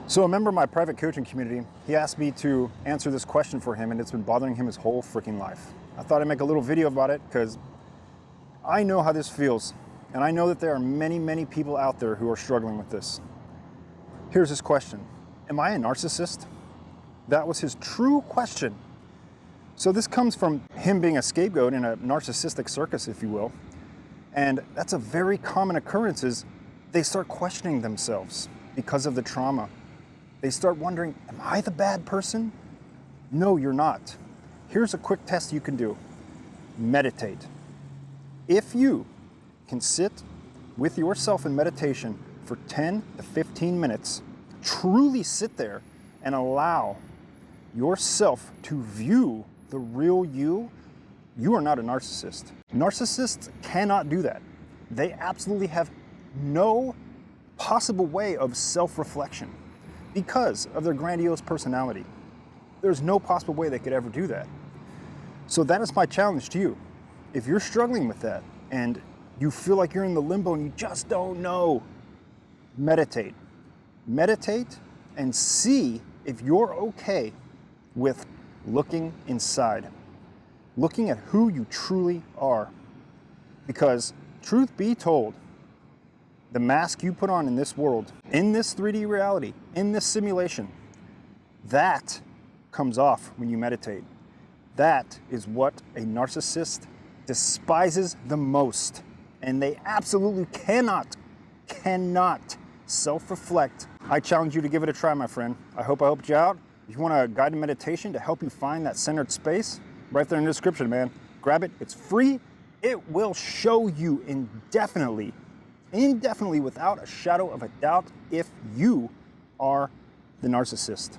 So a member of my private coaching community, he asked me to answer this question for him, and it's been bothering him his whole freaking life. I thought I'd make a little video about it because I know how this feels, and I know that there are many, many people out there who are struggling with this. Here's his question. Am I a narcissist? That was his true question. So this comes from him being a scapegoat in a narcissistic circus, if you will. And that's a very common occurrence, is they start questioning themselves because of the trauma. They start wondering, am I the bad person? No, you're not. Here's a quick test you can do. Meditate. If you can sit with yourself in meditation for 10 to 15 minutes, truly sit there and allow yourself to view the real you, you are not a narcissist. Narcissists cannot do that. They absolutely have no possible way of self-reflection because of their grandiose personality. There's no possible way they could ever do that. So that is my challenge to you. If you're struggling with that and you feel like you're in the limbo and you just don't know, meditate. Meditate and see if you're okay with looking inside, looking at who you truly are. Because truth be told, the mask you put on in this world, in this 3D reality, in this simulation, that comes off when you meditate. That is what a narcissist despises the most. And they absolutely cannot self-reflect. I challenge you to give it a try, my friend. I hope I helped you out. If you want a guided meditation to help you find that centered space, right there in the description, man. Grab it, it's free. It will show you indefinitely, without a shadow of a doubt, if you are the narcissist.